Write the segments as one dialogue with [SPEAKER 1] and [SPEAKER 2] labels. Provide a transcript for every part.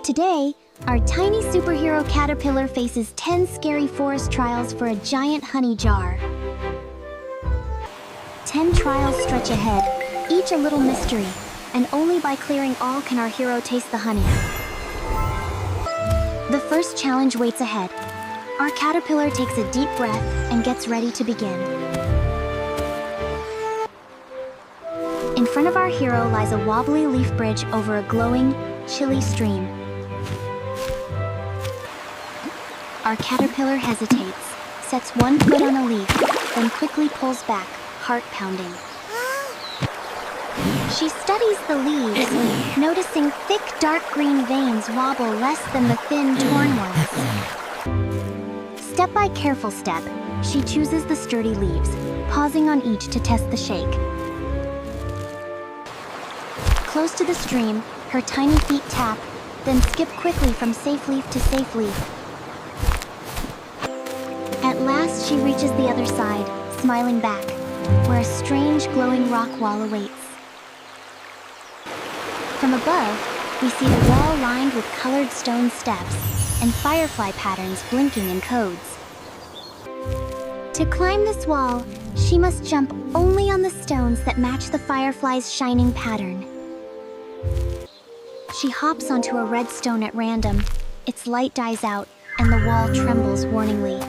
[SPEAKER 1] Today, our tiny superhero caterpillar faces 10 scary forest trials for a giant honey jar. 10 trials stretch ahead, each a little mystery, and only by clearing all can our hero taste the honey. The first challenge waits ahead. Our caterpillar takes a deep breath and gets ready to begin. In front of our hero lies a wobbly leaf bridge over a glowing, chilly stream. Our caterpillar hesitates, sets one foot on a leaf, then quickly pulls back, heart pounding. She studies the leaves, noticing thick dark green veins wobble less than the thin torn ones. Step by careful step, she chooses the sturdy leaves, pausing on each to test the shake. Close to the stream, her tiny feet tap, then skip quickly from safe leaf to safe leaf. At last, she reaches the other side, smiling back, where a strange glowing rock wall awaits. From above, we see the wall lined with colored stone steps and firefly patterns blinking in codes. To climb this wall, she must jump only on the stones that match the firefly's shining pattern. She hops onto a red stone at random. Its light dies out, and the wall trembles warningly.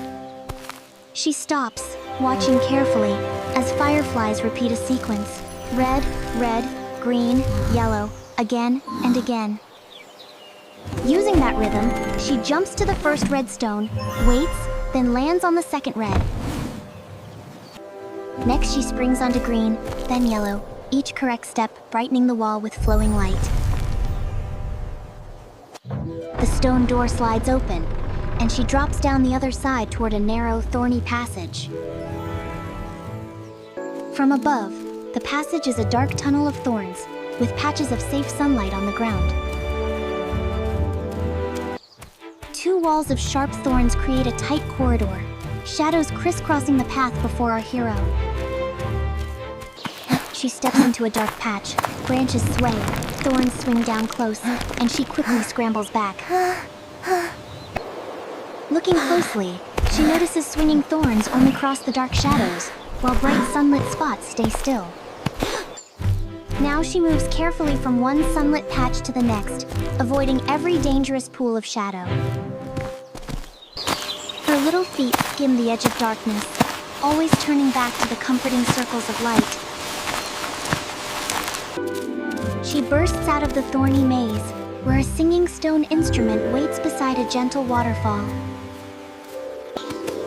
[SPEAKER 1] She stops, watching carefully, as fireflies repeat a sequence. Red, red, green, yellow, again and again. Using that rhythm, she jumps to the first red stone, waits, then lands on the second red. Next, she springs onto green, then yellow, each correct step brightening the wall with flowing light. The stone door slides open, and she drops down the other side toward a narrow, thorny passage. From above, the passage is a dark tunnel of thorns, with patches of safe sunlight on the ground. Two walls of sharp thorns create a tight corridor, shadows crisscrossing the path before our hero. She steps into a dark patch, branches sway, thorns swing down close, and she quickly scrambles back. Looking closely, she notices swinging thorns only cross the dark shadows, while bright sunlit spots stay still. Now she moves carefully from one sunlit patch to the next, avoiding every dangerous pool of shadow. Her little feet skim the edge of darkness, always turning back to the comforting circles of light. She bursts out of the thorny maze, where a singing stone instrument waits beside a gentle waterfall.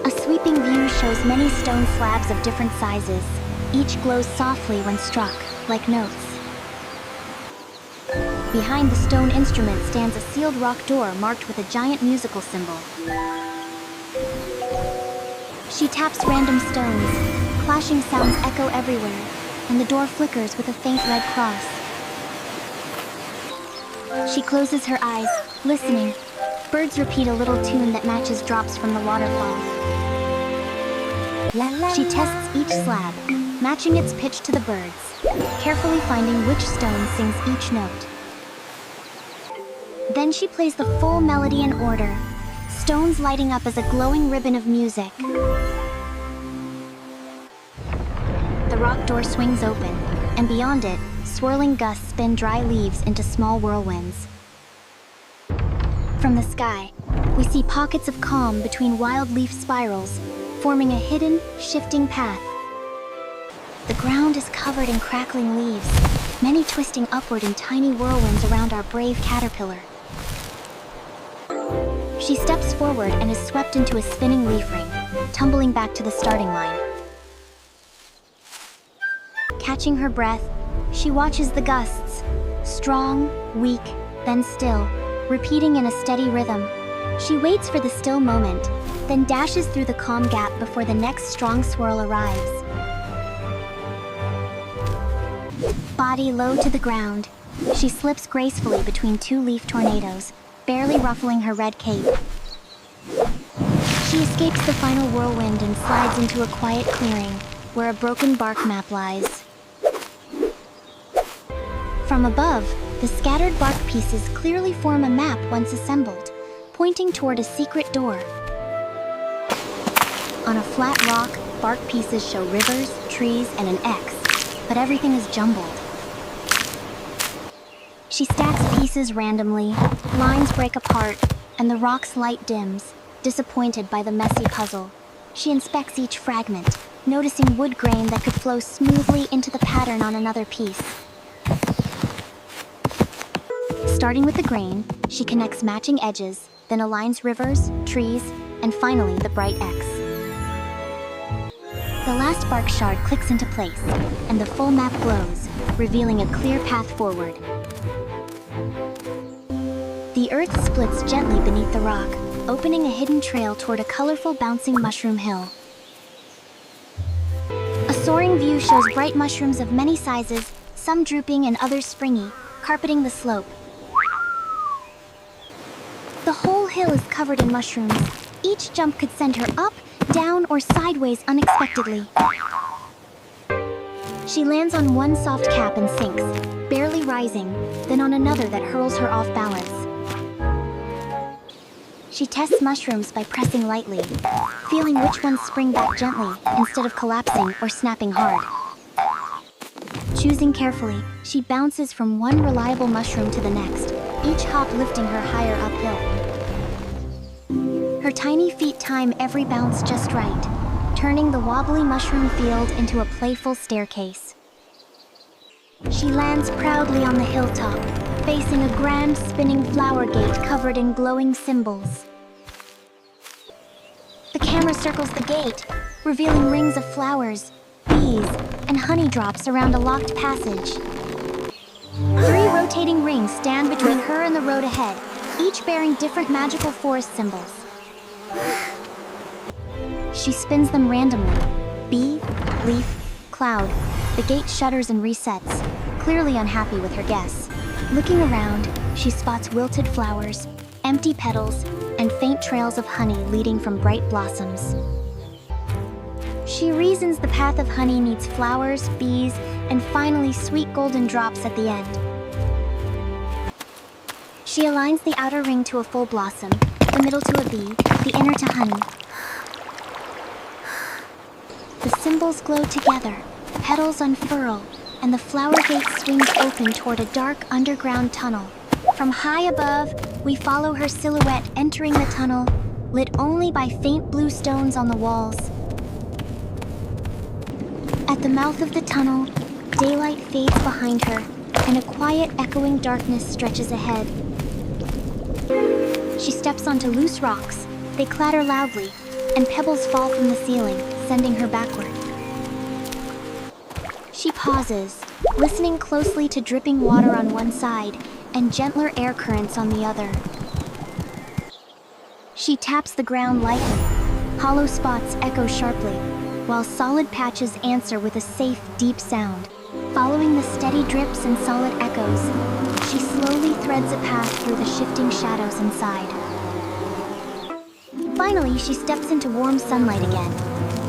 [SPEAKER 1] A sweeping view shows many stone slabs of different sizes. Each glows softly when struck, like notes. Behind the stone instrument stands a sealed rock door marked with a giant musical symbol. She taps random stones. Clashing sounds echo everywhere, and the door flickers with a faint red cross. She closes her eyes, listening. Birds repeat a little tune that matches drops from the waterfall. She tests each slab, matching its pitch to the birds, carefully finding which stone sings each note. Then she plays the full melody in order, stones lighting up as a glowing ribbon of music. The rock door swings open, and beyond it, swirling gusts spin dry leaves into small whirlwinds. From the sky, we see pockets of calm between wild leaf spirals, forming a hidden, shifting path. The ground is covered in crackling leaves, many twisting upward in tiny whirlwinds around our brave caterpillar. She steps forward and is swept into a spinning leaf ring, tumbling back to the starting line. Catching her breath, she watches the gusts, strong, weak, then still, repeating in a steady rhythm. She waits for the still moment, then dashes through the calm gap before the next strong swirl arrives. Body low to the ground, she slips gracefully between two leaf tornadoes, barely ruffling her red cape. She escapes the final whirlwind and slides into a quiet clearing, where a broken bark map lies. From above, The scattered bark pieces clearly form a map once assembled, pointing toward a secret door. On a flat rock, bark pieces show rivers, trees, and an X, but everything is jumbled. She stacks pieces randomly, lines break apart, and the rock's light dims, disappointed by the messy puzzle. She inspects each fragment, noticing wood grain that could flow smoothly into the pattern on another piece. Starting with the grain, she connects matching edges, then aligns rivers, trees, and finally the bright X. The last bark shard clicks into place, and the full map glows, revealing a clear path forward. The earth splits gently beneath the rock, opening a hidden trail toward a colorful bouncing mushroom hill. A soaring view shows bright mushrooms of many sizes, some drooping and others springy, carpeting the slope. The whole hill is covered in mushrooms. Each jump could send her up, down, or sideways unexpectedly. She lands on one soft cap and sinks, barely rising, then on another that hurls her off balance. She tests mushrooms by pressing lightly, feeling which ones spring back gently instead of collapsing or snapping hard. Choosing carefully, she bounces from one reliable mushroom to the next, each hop lifting her higher uphill. Her tiny feet time every bounce just right, turning the wobbly mushroom field into a playful staircase. She lands proudly on the hilltop, facing a grand spinning flower gate covered in glowing symbols. The camera circles the gate, revealing rings of flowers, bees, and honey drops around a locked passage. 3 rotating rings stand between her and the road ahead, each bearing different magical forest symbols. She spins them randomly. Bee, leaf, cloud. The gate shudders and resets, clearly unhappy with her guess. Looking around, she spots wilted flowers, empty petals, and faint trails of honey leading from bright blossoms. She reasons the path of honey needs flowers, bees, and finally sweet golden drops at the end. She aligns the outer ring to a full blossom, the middle to a bee, the inner to honey. The symbols glow together, petals unfurl, and the flower gate swings open toward a dark underground tunnel. From high above, we follow her silhouette entering the tunnel, lit only by faint blue stones on the walls. At the mouth of the tunnel, daylight fades behind her, and a quiet, echoing darkness stretches ahead. She steps onto loose rocks. They clatter loudly, and pebbles fall from the ceiling, sending her backward. She pauses, listening closely to dripping water on one side and gentler air currents on the other. She taps the ground lightly. Hollow spots echo sharply, while solid patches answer with a safe, deep sound. Following the steady drips and solid echoes, she slowly threads a path through the shifting shadows inside. Finally, she steps into warm sunlight again,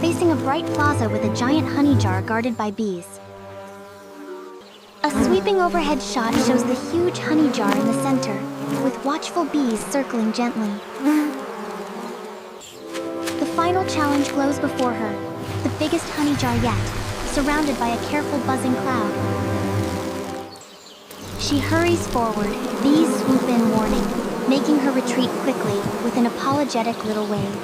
[SPEAKER 1] facing a bright plaza with a giant honey jar guarded by bees. A sweeping overhead shot shows the huge honey jar in the center, with watchful bees circling gently. The final challenge glows before her, the biggest honey jar yet, surrounded by a careful buzzing cloud. She hurries forward, bees swoop in warning, making her retreat quickly with an apologetic little wave.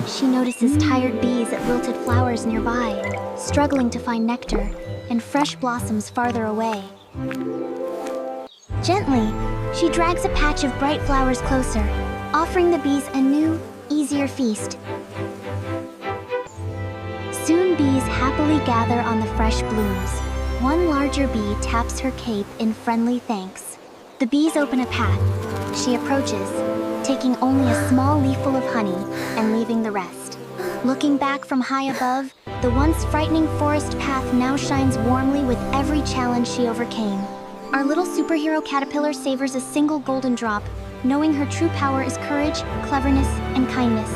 [SPEAKER 1] She notices tired bees at wilted flowers nearby, struggling to find nectar, and fresh blossoms farther away. Gently, she drags a patch of bright flowers closer, offering the bees a new, easier feast. Soon bees happily gather on the fresh blooms. One larger bee taps her cape in friendly thanks. The bees open a path. She approaches, taking only a small leafful of honey and leaving the rest. Looking back from high above, the once frightening forest path now shines warmly with every challenge she overcame. Our little superhero caterpillar savors a single golden drop, knowing her true power is courage, cleverness, and kindness.